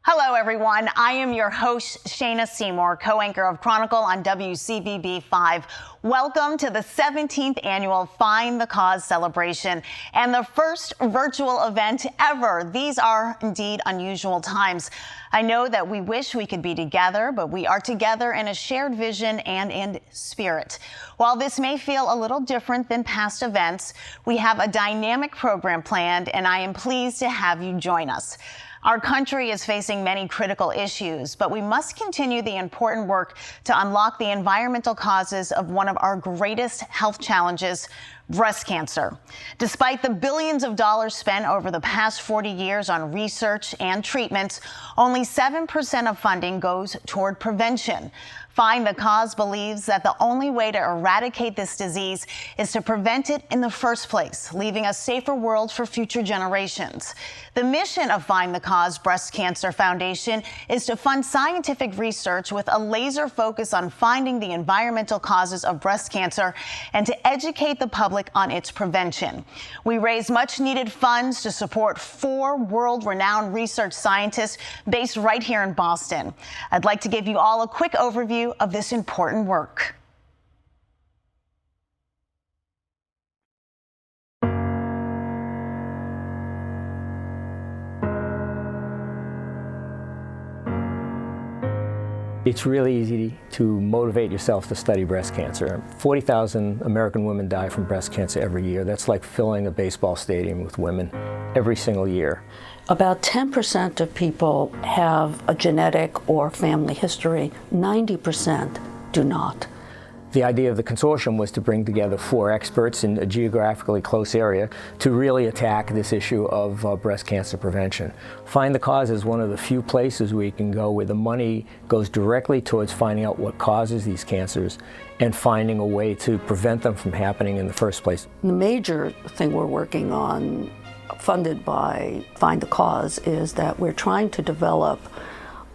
Hello, everyone. I am your host, Shayna Seymour, co-anchor of Chronicle on WCVB5. Welcome to the 17th annual Find the Cause celebration and the first virtual event ever. These are indeed unusual times. I know that we wish we could be together, but we are together in a shared vision and in spirit. While this may feel a little different than past events, we have a dynamic program planned, and I am pleased to have you join us. Our country is facing many critical issues, but we must continue the important work to unlock the environmental causes of one of our greatest health challenges, breast cancer. Despite the billions of dollars spent over the past 40 years on research and treatments, only 7% of funding goes toward prevention. Find the Cause believes that the only way to eradicate this disease is to prevent it in the first place, leaving a safer world for future generations. The mission of Find the Cause Breast Cancer Foundation is to fund scientific research with a laser focus on finding the environmental causes of breast cancer and to educate the public on its prevention. We raise much needed funds to support 4 world-renowned research scientists based right here in Boston. I'd like to give you all a quick overview of this important work. It's really easy to motivate yourself to study breast cancer. 40,000 American women die from breast cancer every year. That's like filling a baseball stadium with women every single year. About 10% of people have a genetic or family history. 90% do not. The idea of the consortium was to bring together 4 experts in a geographically close area to really attack this issue of breast cancer prevention. Find the Cause is one of the few places where you can go where the money goes directly towards finding out what causes these cancers and finding a way to prevent them from happening in the first place. The major thing we're working on, funded by Find the Cause, is that we're trying to develop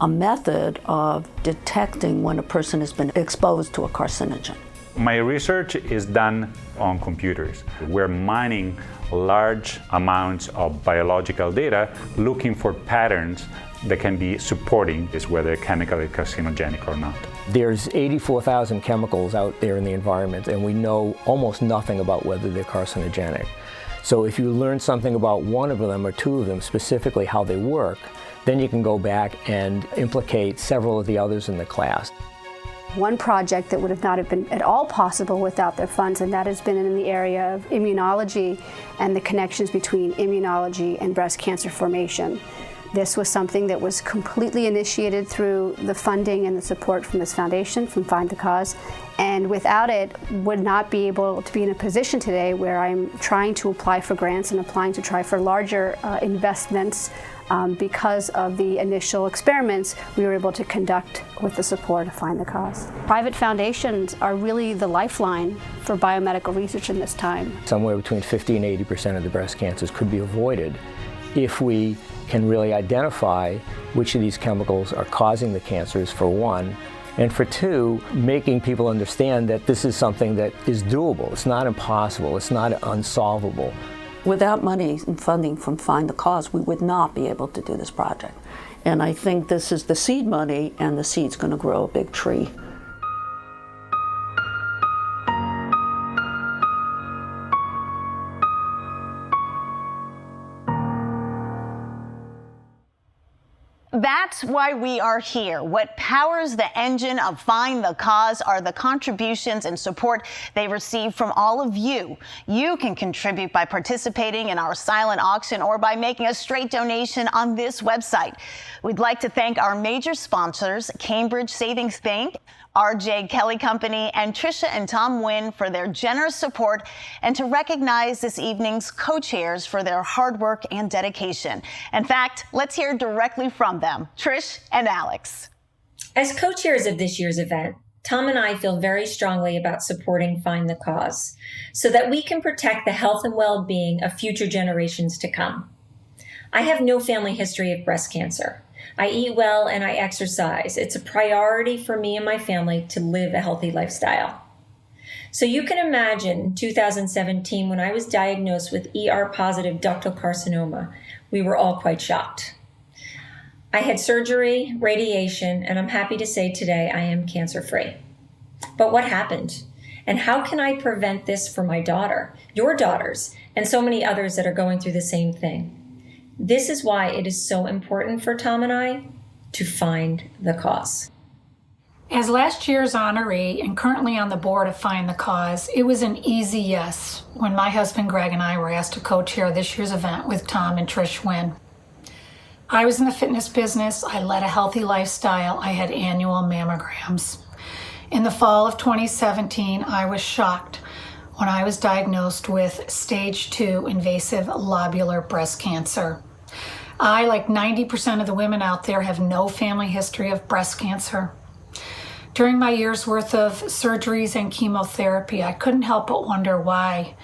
a method of detecting when a person has been exposed to a carcinogen. My research is done on computers. We're mining large amounts of biological data, looking for patterns that can be supporting is whether chemically carcinogenic or not. There's 84,000 chemicals out there in the environment, and we know almost nothing about whether they're carcinogenic. So if you learn something about one of them or 2 of them, specifically how they work, then you can go back and implicate several of the others in the class. One project that would have not have been at all possible without their funds, and that has been in the area of immunology and the connections between immunology and breast cancer formation. This was something that was completely initiated through the funding and the support from this foundation, from Find the Cause, and without it would not be able to be in a position today where I'm trying to apply for grants and applying to try for larger investments. Because of the initial experiments we were able to conduct with the support of Find the Cause. Private foundations are really the lifeline for biomedical research in this time. Somewhere between 50 and 80% of the breast cancers could be avoided if we can really identify which of these chemicals are causing the cancers, for one, and for 2, making people understand that this is something that is doable. It's not impossible. It's not unsolvable. Without money and funding from Find the Cause, we would not be able to do this project. And I think this is the seed money, and the seed's going to grow a big tree. That's why we are here. What powers the engine of Find the Cause are the contributions and support they receive from all of you. You can contribute by participating in our silent auction or by making a straight donation on this website. We'd like to thank our major sponsors, Cambridge Savings Bank, R.J. Kelly Company, and Tricia and Tom Wynn for their generous support, and to recognize this evening's co-chairs for their hard work and dedication. In fact, let's hear directly from them, Trish and Alex. As co-chairs of this year's event, Tom and I feel very strongly about supporting Find the Cause so that we can protect the health and well-being of future generations to come. I have no family history of breast cancer. I eat well and I exercise. It's a priority for me and my family to live a healthy lifestyle. So you can imagine in 2017, when I was diagnosed with ER-positive ductal carcinoma, we were all quite shocked. I had surgery, radiation, and I'm happy to say today I am cancer-free. But what happened? And how can I prevent this for my daughter, your daughters, and so many others that are going through the same thing? This is why it is so important for Tom and I to find the cause. As last year's honoree and currently on the board of Find the Cause, it was an easy yes when my husband Greg and I were asked to co-chair this year's event with Tom and Trish Wynn. I was in the fitness business, I led a healthy lifestyle, I had annual mammograms. In the fall of 2017, I was shocked when I was diagnosed with stage 2 invasive lobular breast cancer. I, like 90% of the women out there, have no family history of breast cancer. During my year's worth of surgeries and chemotherapy, I couldn't help but wonder why.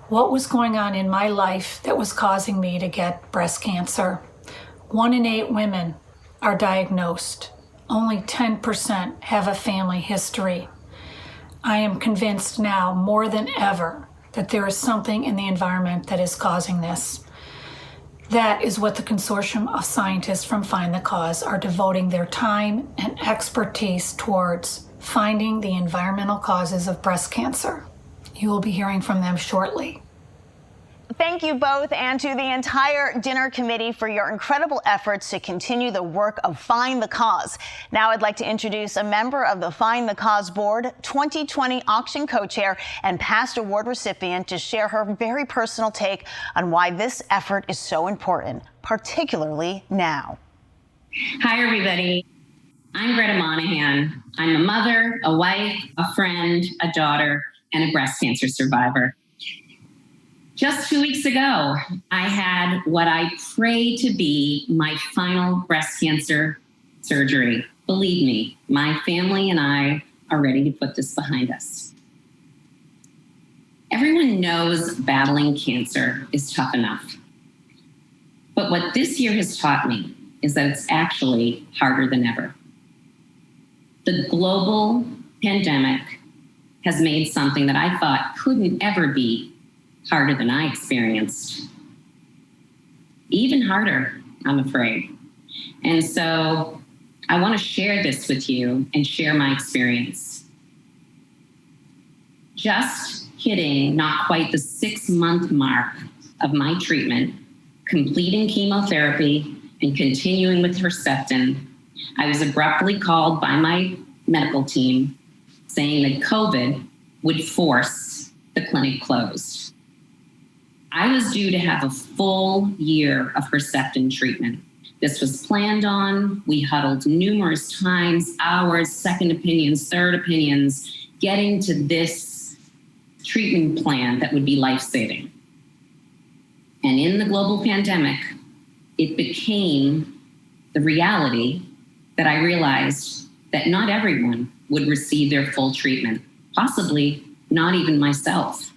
What was going on in my life that was causing me to get breast cancer? 1 in 8 women are diagnosed. Only 10% have a family history. I am convinced now more than ever that there is something in the environment that is causing this. That is what the consortium of scientists from Find the Cause are devoting their time and expertise towards, finding the environmental causes of breast cancer. You will be hearing from them shortly. Thank you both and to the entire dinner committee for your incredible efforts to continue the work of Find the Cause. Now I'd like to introduce a member of the Find the Cause Board, 2020 auction co-chair and past award recipient, to share her very personal take on why this effort is so important, particularly now. Hi, everybody. I'm Greta Monahan. I'm a mother, a wife, a friend, a daughter, and a breast cancer survivor. Just 2 weeks ago, I had what I pray to be my final breast cancer surgery. Believe me, my family and I are ready to put this behind us. Everyone knows battling cancer is tough enough. But what this year has taught me is that it's actually harder than ever. The global pandemic has made something that I thought couldn't ever be harder than I experienced. Even harder, I'm afraid. And so I want to share this with you and share my experience. Just hitting not quite the 6-month mark of my treatment, completing chemotherapy and continuing with Herceptin, I was abruptly called by my medical team saying that COVID would force the clinic closed. I was due to have a full year of Herceptin treatment. This was planned on. We huddled numerous times, hours, second opinions, third opinions, getting to this treatment plan that would be life-saving. And in the global pandemic, it became the reality that I realized that not everyone would receive their full treatment, possibly not even myself.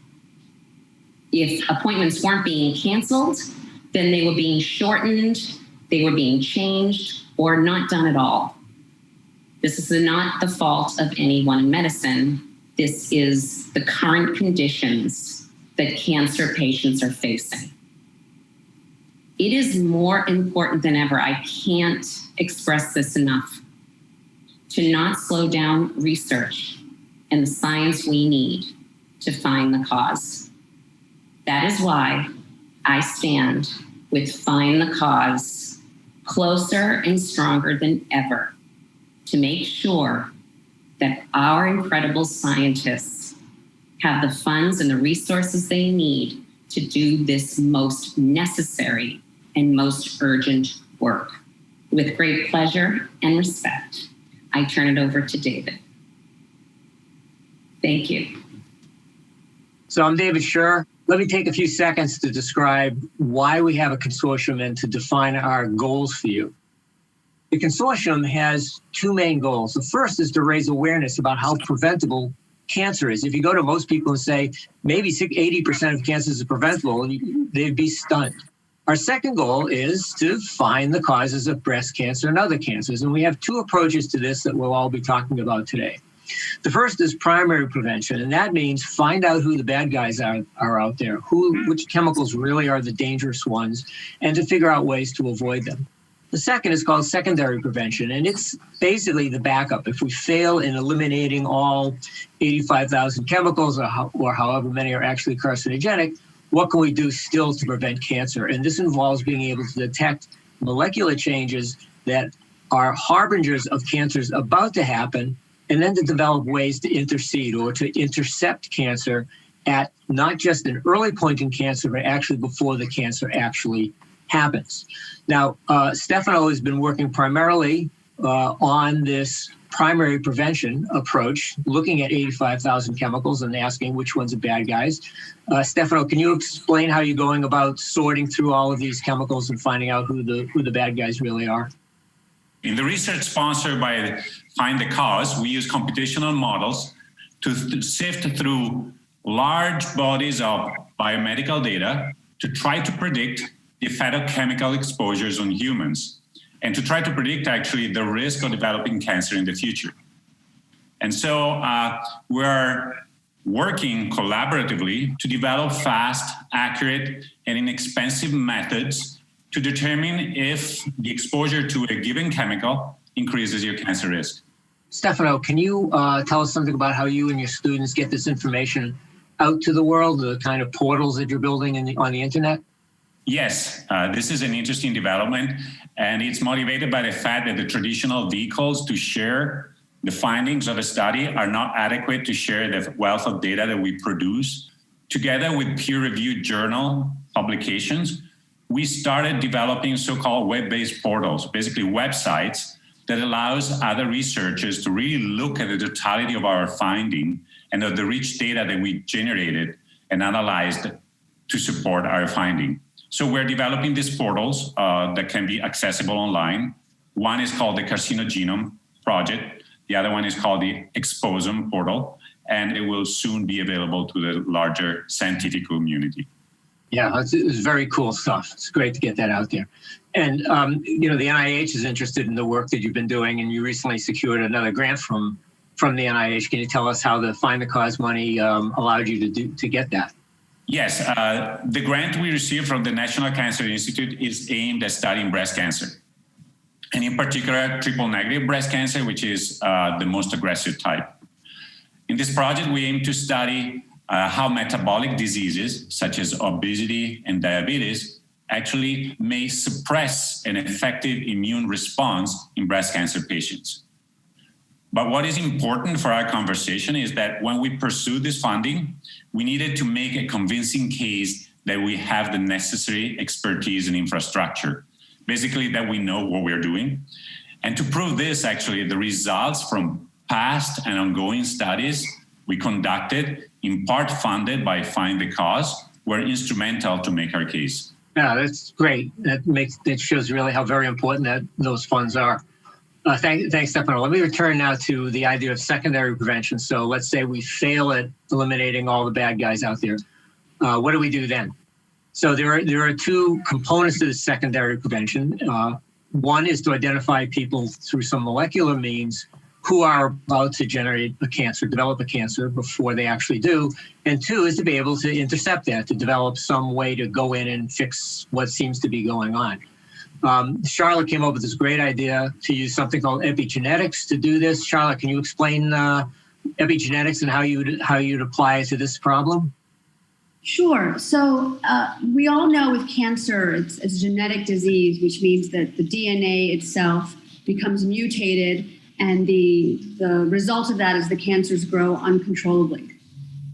If appointments weren't being canceled, then they were being shortened, they were being changed, or not done at all. This is not the fault of anyone in medicine. This is the current conditions that cancer patients are facing. It is more important than ever, I can't express this enough, to not slow down research and the science we need to find the cause. That is why I stand with Find the Cause closer and stronger than ever to make sure that our incredible scientists have the funds and the resources they need to do this most necessary and most urgent work. With great pleasure and respect, I turn it over to David. Thank you. So I'm David Scher. Let me take a few seconds to describe why we have a consortium and to define our goals for you. The consortium has 2 main goals. The first is to raise awareness about how preventable cancer is. If you go to most people and say, maybe 80% of cancers are preventable, they'd be stunned. Our second goal is to find the causes of breast cancer and other cancers. And we have 2 approaches to this that we'll all be talking about today. The first is primary prevention, and that means find out who the bad guys are out there, which chemicals really are the dangerous ones, and to figure out ways to avoid them. The second is called secondary prevention, and it's basically the backup. If we fail in eliminating all 85,000 chemicals or however many are actually carcinogenic, what can we do still to prevent cancer? And this involves being able to detect molecular changes that are harbingers of cancers about to happen, and then to develop ways to intercede or to intercept cancer at not just an early point in cancer, but actually before the cancer actually happens. Now, Stefano has been working primarily on this primary prevention approach, looking at 85,000 chemicals and asking which ones are bad guys. Stefano, can you explain how you're going about sorting through all of these chemicals and finding out who the bad guys really are? In the research sponsored by Find the Cause, we use computational models to sift through large bodies of biomedical data to try to predict the effect of chemical exposures on humans, and to try to predict actually the risk of developing cancer in the future. And so we're working collaboratively to develop fast, accurate, and inexpensive methods to determine if the exposure to a given chemical increases your cancer risk. Stefano, can you tell us something about how you and your students get this information out to the world, the kind of portals that you're building on the internet? Yes, this is an interesting development, and it's motivated by the fact that the traditional vehicles to share the findings of a study are not adequate to share the wealth of data that we produce. Together with peer-reviewed journal publications, we started developing so-called web-based portals, basically websites that allows other researchers to really look at the totality of our finding and of the rich data that we generated and analyzed to support our finding. So we're developing these portals that can be accessible online. One is called the Carcinogenome Project. The other one is called the Exposome Portal, and it will soon be available to the larger scientific community. Yeah, it's very cool stuff. It's great to get that out there. And, the NIH is interested in the work that you've been doing, and you recently secured another grant from the NIH. Can you tell us how the Find the Cause money allowed you to get that? Yes, the grant we received from the National Cancer Institute is aimed at studying breast cancer, and in particular, triple-negative breast cancer, which is the most aggressive type. In this project, we aim to study how metabolic diseases, such as obesity and diabetes, actually may suppress an effective immune response in breast cancer patients. But what is important for our conversation is that when we pursue this funding, we needed to make a convincing case that we have the necessary expertise and infrastructure, basically that we know what we're doing. And to prove this, actually, the results from past and ongoing studies we conducted, in part funded by Find the Cause, were instrumental to make our case. Yeah, that's great. That shows really how very important that those funds are. Thanks, Stefano. Let me return now to the idea of secondary prevention. So let's say we fail at eliminating all the bad guys out there. What do we do then? So there are two components to the secondary prevention. One is to identify people through some molecular means who are about to develop a cancer before they actually do. And two is to be able to intercept that, to develop some way to go in and fix what seems to be going on. Charlotte came up with this great idea to use something called epigenetics to do this. Charlotte, can you explain epigenetics and how you'd apply it to this problem? Sure. So we all know with cancer, it's a genetic disease, which means that the DNA itself becomes mutated, and the result of that is the cancers grow uncontrollably.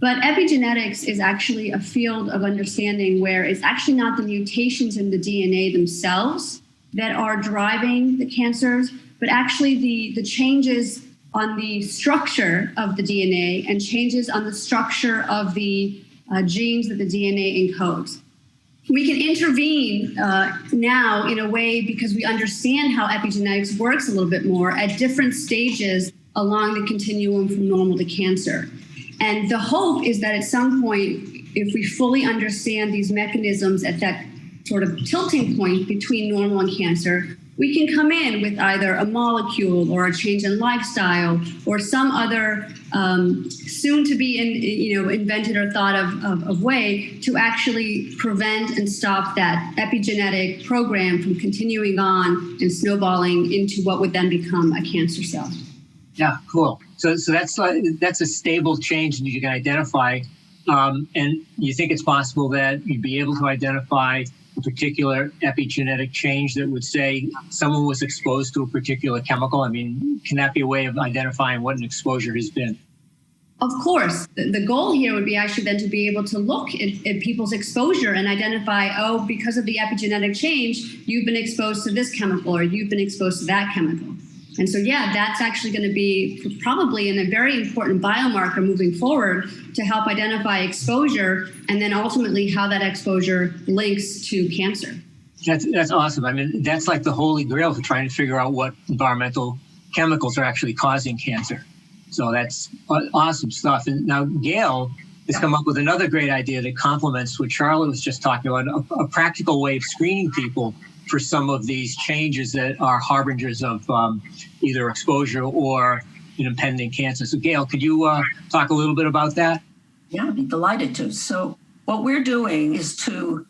But epigenetics is actually a field of understanding where it's actually not the mutations in the DNA themselves that are driving the cancers, but actually the changes on the structure of the DNA and changes on the structure of the genes that the DNA encodes. We can intervene now in a way because we understand how epigenetics works a little bit more at different stages along the continuum from normal to cancer. And the hope is that at some point, if we fully understand these mechanisms at that sort of tilting point between normal and cancer, we can come in with either a molecule or a change in lifestyle or some other soon to be invented or thought of way to actually prevent and stop that epigenetic program from continuing on and snowballing into what would then become a cancer cell. Yeah, cool. So that's a stable change that you can identify, and you think it's possible that you'd be able to identify a particular epigenetic change that would say someone was exposed to a particular chemical? I mean, can that be a way of identifying what an exposure has been? Of course. The goal here would be actually then to be able to look at people's exposure and identify, oh, because of the epigenetic change, you've been exposed to this chemical or you've been exposed to that chemical. And so, yeah, that's actually going to be probably a very important biomarker moving forward to help identify exposure and then ultimately how that exposure links to cancer. That's awesome. I mean, that's like the holy grail for trying to figure out what environmental chemicals are actually causing cancer. So that's awesome stuff. And now Gail has come up with another great idea that complements what Charlotte was just talking about, a practical way of screening people for some of these changes that are harbingers of either exposure or an impending cancer. So Gail, could you talk a little bit about that? Yeah, I'd be delighted to. So what we're doing is to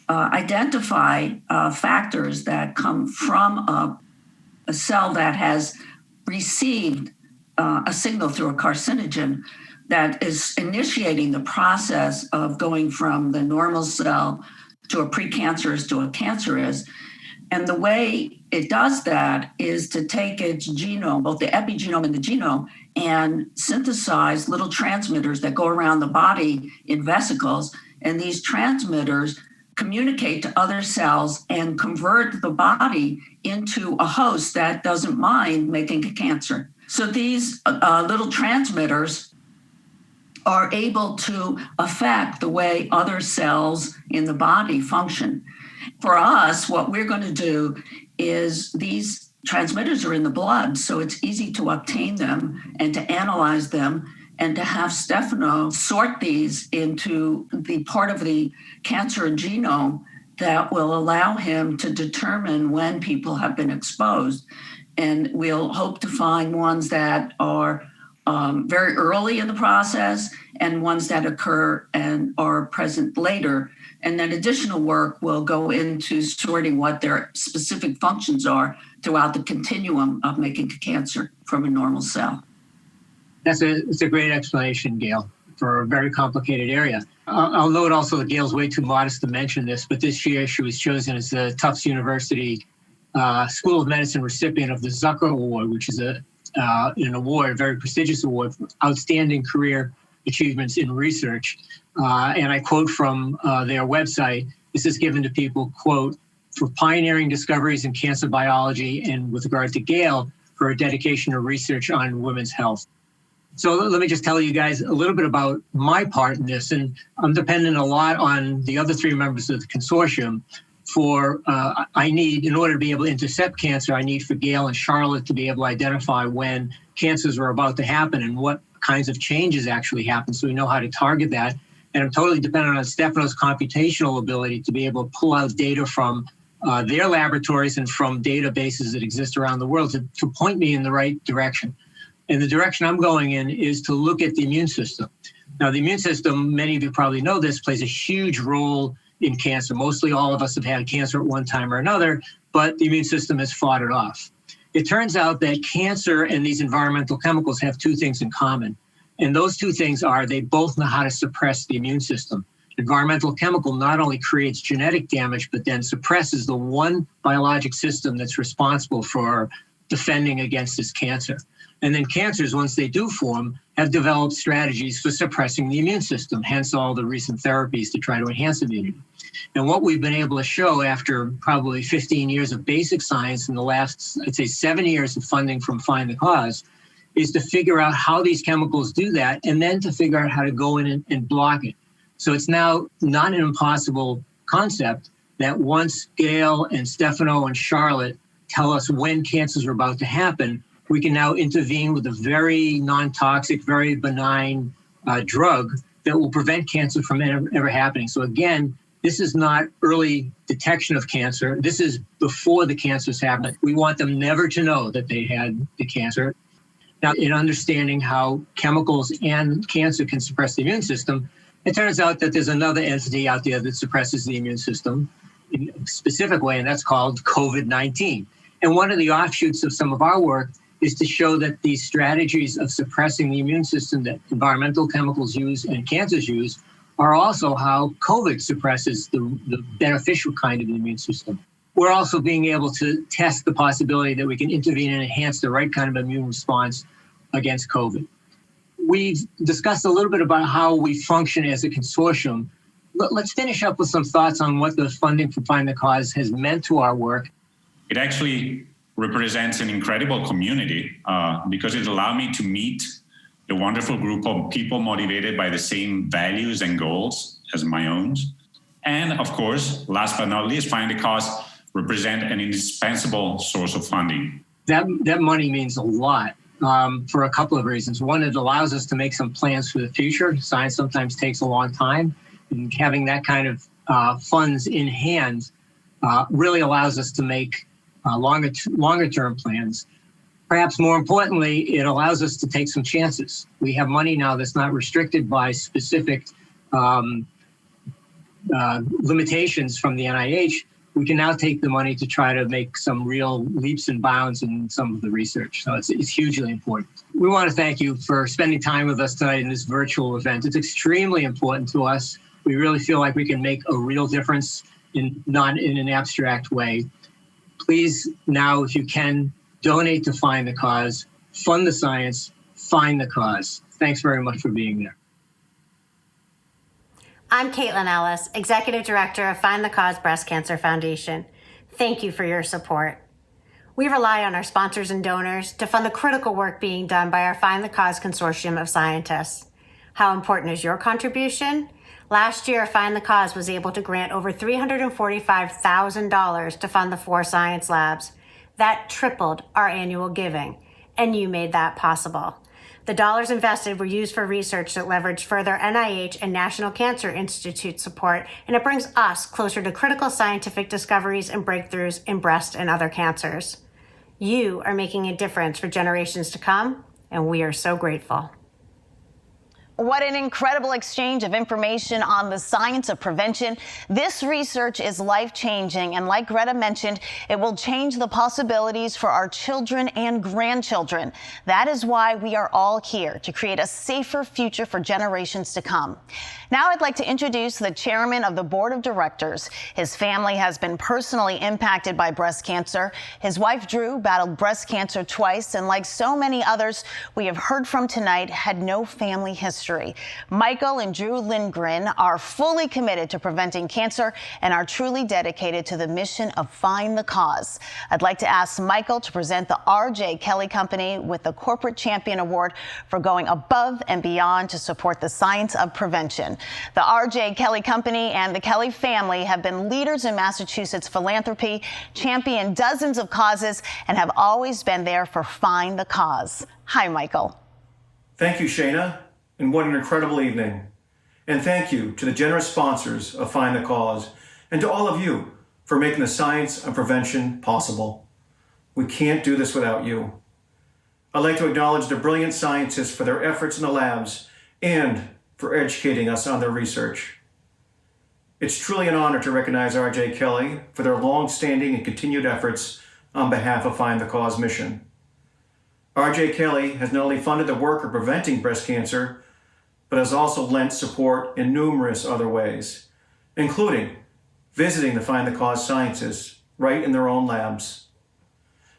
identify factors that come from a cell that has received a signal through a carcinogen that is initiating the process of going from the normal cell to a precancerous to a cancerous. And the way it does that is to take its genome, both the epigenome and the genome, and synthesize little transmitters that go around the body in vesicles. And these transmitters communicate to other cells and convert the body into a host that doesn't mind making a cancer. So these little transmitters are able to affect the way other cells in the body function. For us, what we're going to do is these transmitters are in the blood, so it's easy to obtain them and to analyze them and to have Stefano sort these into the part of the cancer genome that will allow him to determine when people have been exposed. And we'll hope to find ones that are very early in the process and ones that occur and are present later. And then additional work will go into sorting what their specific functions are throughout the continuum of making a cancer from a normal cell. It's a great explanation, Gail, for a very complicated area. I'll note also that Gail's way too modest to mention this, but this year she was chosen as the Tufts University School of Medicine recipient of the Zucker Award, which is an award, a very prestigious award for outstanding career achievements in research. And I quote from their website, this is given to people, quote, for pioneering discoveries in cancer biology and with regard to Gail, for her dedication to research on women's health. So let me just tell you guys a little bit about my part in this. And I'm dependent a lot on the other three members of the consortium for, in order to be able to intercept cancer, I need for Gail and Charlotte to be able to identify when cancers are about to happen and what kinds of changes actually happen so we know how to target that. And I'm totally dependent on Stefano's computational ability to be able to pull out data from their laboratories and from databases that exist around the world to point me in the right direction. And the direction I'm going in is to look at the immune system. Now, the immune system, many of you probably know this, plays a huge role in cancer. Mostly all of us have had cancer at one time or another, but the immune system has fought it off. It turns out that cancer and these environmental chemicals have two things in common. And those two things are they both know how to suppress the immune system. Environmental chemical not only creates genetic damage, but then suppresses the one biologic system that's responsible for defending against this cancer. And then cancers, once they do form, have developed strategies for suppressing the immune system, hence all the recent therapies to try to enhance immunity. And what we've been able to show after probably 15 years of basic science and the last, I'd say 7 years of funding from Find the Cause, is to figure out how these chemicals do that and then to figure out how to go in and block it. So it's now not an impossible concept that once Gail and Stefano and Charlotte tell us when cancers are about to happen, we can now intervene with a very non-toxic, very benign drug that will prevent cancer from ever happening. So again, This is not early detection of cancer. This is before the cancer's happened. We want them never to know that they had the cancer. Now, in understanding how chemicals and cancer can suppress the immune system, it turns out that there's another entity out there that suppresses the immune system in a specific way, and that's called COVID-19. And one of the offshoots of some of our work is to show that these strategies of suppressing the immune system that environmental chemicals use and cancers use are also how COVID suppresses the beneficial kind of the immune system. We're also being able to test the possibility that we can intervene and enhance the right kind of immune response against COVID. We've discussed a little bit about how we function as a consortium. Let's finish up with some thoughts on what the funding for Find the Cause has meant to our work. It actually represents an incredible community because it allowed me to meet a wonderful group of people motivated by the same values and goals as my own. And of course, last but not least, Find the Cause represent an indispensable source of funding. That money means a lot for a couple of reasons. One, it allows us to make some plans for the future. Science sometimes takes a long time, and having that kind of funds in hand really allows us to make longer term plans. Perhaps more importantly, it allows us to take some chances. We have money now that's not restricted by specific limitations from the NIH. We can now take the money to try to make some real leaps and bounds in some of the research. So it's hugely important. We want to thank you for spending time with us tonight in this virtual event. It's extremely important to us. We really feel like we can make a real difference not in an abstract way. Please now, if you can, donate to Find the Cause, fund the science, find the cause. Thanks very much for being there. I'm Caitlin Ellis, Executive Director of Find the Cause Breast Cancer Foundation. Thank you for your support. We rely on our sponsors and donors to fund the critical work being done by our Find the Cause consortium of scientists. How important is your contribution? Last year, Find the Cause was able to grant over $345,000 to fund the 4 science labs. That tripled our annual giving, and you made that possible. The dollars invested were used for research that leveraged further NIH and National Cancer Institute support, and it brings us closer to critical scientific discoveries and breakthroughs in breast and other cancers. You are making a difference for generations to come, and we are so grateful. What an incredible exchange of information on the science of prevention. This research is life-changing, and like Greta mentioned, it will change the possibilities for our children and grandchildren. That is why we are all here, to create a safer future for generations to come. Now I'd like to introduce the chairman of the board of directors. His family has been personally impacted by breast cancer. His wife, Drew, battled breast cancer twice, and like so many others we have heard from tonight, had no family history. Michael and Drew Lindgren are fully committed to preventing cancer and are truly dedicated to the mission of Find the Cause. I'd like to ask Michael to present the R.J. Kelly Company with the Corporate Champion Award for going above and beyond to support the science of prevention. The R.J. Kelly Company and the Kelly family have been leaders in Massachusetts philanthropy, championed dozens of causes, and have always been there for Find the Cause. Hi, Michael. Thank you, Shana. And what an incredible evening. And thank you to the generous sponsors of Find the Cause and to all of you for making the science of prevention possible. We can't do this without you. I'd like to acknowledge the brilliant scientists for their efforts in the labs and for educating us on their research. It's truly an honor to recognize R.J. Kelly for their long-standing and continued efforts on behalf of Find the Cause mission. R.J. Kelly has not only funded the work of preventing breast cancer, but has also lent support in numerous other ways, including visiting the Find the Cause scientists right in their own labs.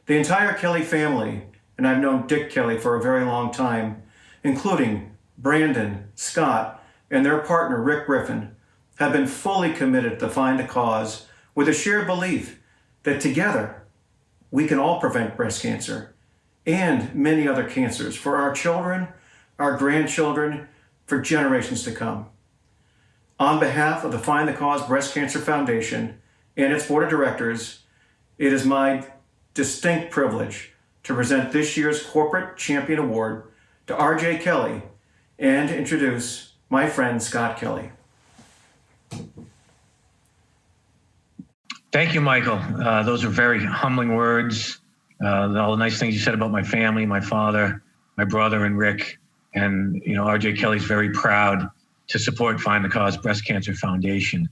The entire Kelly family, and I've known Dick Kelly for a very long time, including Brandon, Scott, and their partner Rick Griffin, have been fully committed to Find the Cause with a shared belief that together we can all prevent breast cancer and many other cancers for our children, our grandchildren, for generations to come. On behalf of the Find the Cause Breast Cancer Foundation and its board of directors, it is my distinct privilege to present this year's Corporate Champion Award to R.J. Kelly and to introduce my friend Scott Kelly. Thank you, Michael. Those are very humbling words. All the nice things you said about my family, my father, my brother, and Rick. And, RJ Kelly's very proud to support Find the Cause Breast Cancer Foundation.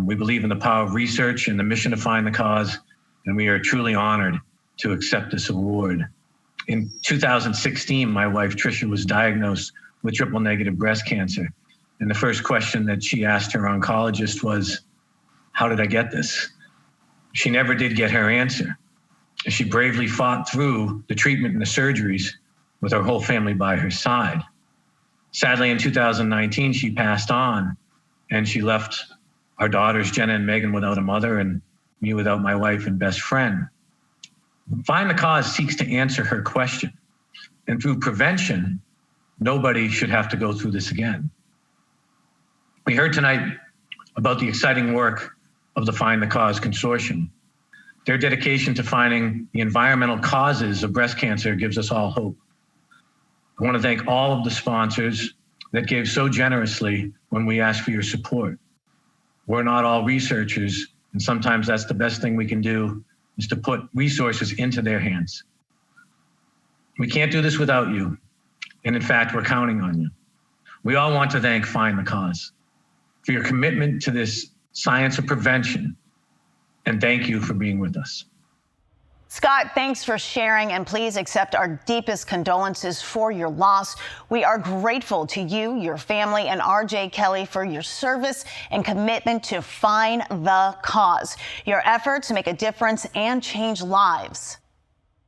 We believe in the power of research and the mission to find the cause, and we are truly honored to accept this award. In 2016, my wife, Tricia, was diagnosed with triple-negative breast cancer. And the first question that she asked her oncologist was, how did I get this? She never did get her answer. And she bravely fought through the treatment and the surgeries with her whole family by her side. Sadly, in 2019, she passed on, and she left our daughters, Jenna and Megan, without a mother, and me without my wife and best friend. Find the Cause seeks to answer her question. And through prevention, nobody should have to go through this again. We heard tonight about the exciting work of the Find the Cause Consortium. Their dedication to finding the environmental causes of breast cancer gives us all hope. I want to thank all of the sponsors that gave so generously when we asked for your support. We're not all researchers, and sometimes that's the best thing we can do, is to put resources into their hands. We can't do this without you, and in fact, we're counting on you. We all want to thank Find the Cause for your commitment to this science of prevention, and thank you for being with us. Scott, thanks for sharing, and please accept our deepest condolences for your loss. We are grateful to you, your family, and RJ Kelly for your service and commitment to Find the Cause. Your efforts make a difference and change lives.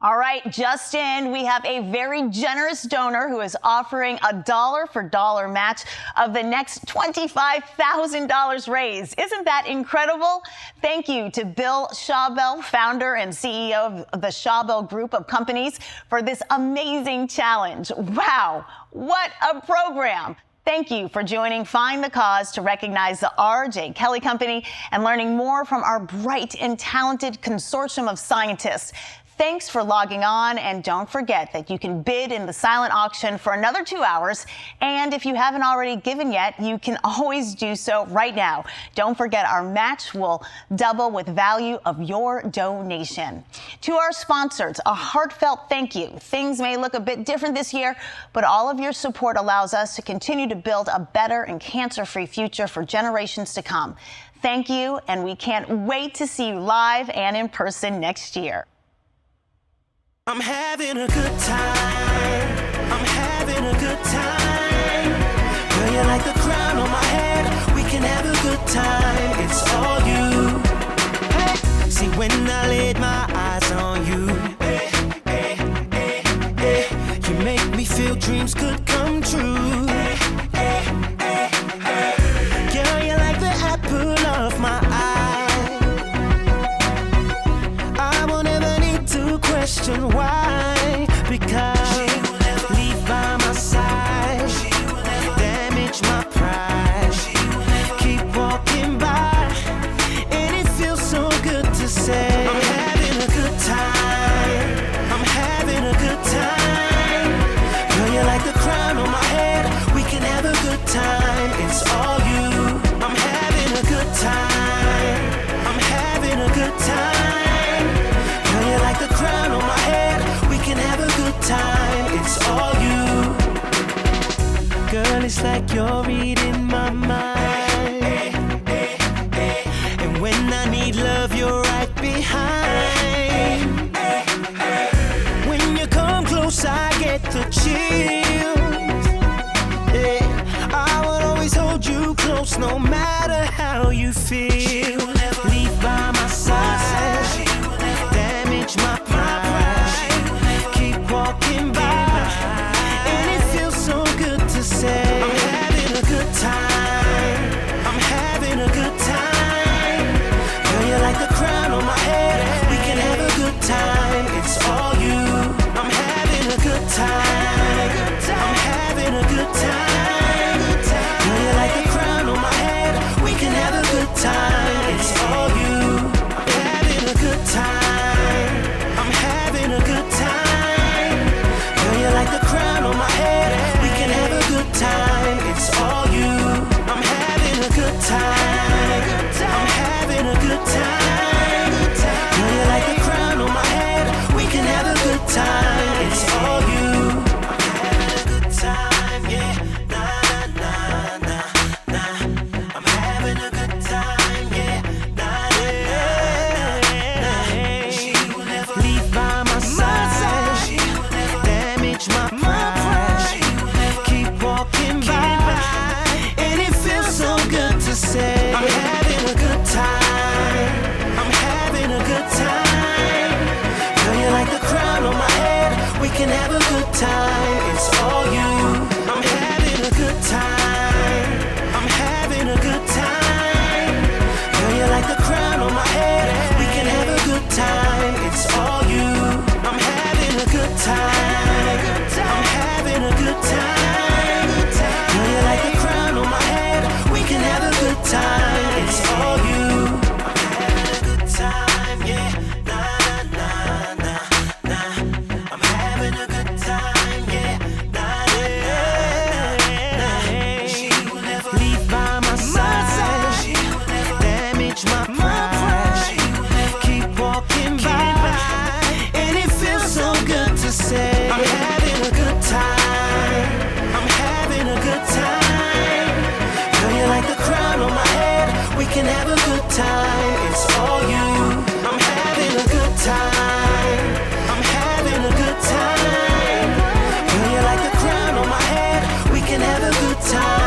All right, just in, we have a very generous donor who is offering a dollar-for-dollar match of the next $25,000 raised. Isn't that incredible? Thank you to Bill Schaubel, founder and CEO of the Schaubel Group of Companies, for this amazing challenge. Wow, what a program. Thank you for joining Find the Cause to recognize the RJ Kelly Company and learning more from our bright and talented consortium of scientists. Thanks for logging on, and don't forget that you can bid in the silent auction for another 2 hours. And if you haven't already given yet, you can always do so right now. Don't forget, our match will double with value of your donation. To our sponsors, a heartfelt thank you. Things may look a bit different this year, but all of your support allows us to continue to build a better and cancer-free future for generations to come. Thank you, and we can't wait to see you live and in person next year. I'm having a good time. I'm having a good time. Girl, you're like the crown on my head. We can have a good time. It's all you. Hey. See, when I laid my eyes on you, you make me feel dreams could come true. Girl, you're like the apple of my eye. Question why, because she will never leave by my side, she will never damage my pride, she will never keep walking by, and it feels so good to say I'm having a good time, I'm having a good time. Girl, you're like the crown on my head, we can have a good time, it's all you. I'm having a good time, I'm having a good time. Girl, you're like the crown on my head, we can have a good time, it's all you. Girl, it's like you're reading my mind, and when I need love, you're right behind. When you come close, I get the chills. I will always hold you close, no matter how you feel. Leave by my side, damage my pride, keep walking by, and it feels so good to say I'm having a good time, can have a good time. It's all you. I'm having a good time. I'm having a good time. Girl, you're like the crown on my head. We can have a good time. It's all you. I'm having a good time. I'm having a good time. Girl, you're like the crown on my head. We can have a good time. It's all you. I'm having a good time, yeah. Nah, nah, nah, nah. I'm having a good time, yeah. Nah, nah, nah. She will never leave by my side. She will never damage my pride. Keep walking by, and it feels so good to say I'm having a good time. I'm having a good time. Girl, you're like the crown on my head. We can have a good time. It's all you. I'm having a good time. I'm having a good time. Girl, you're like the crown on my head. We can have a good time.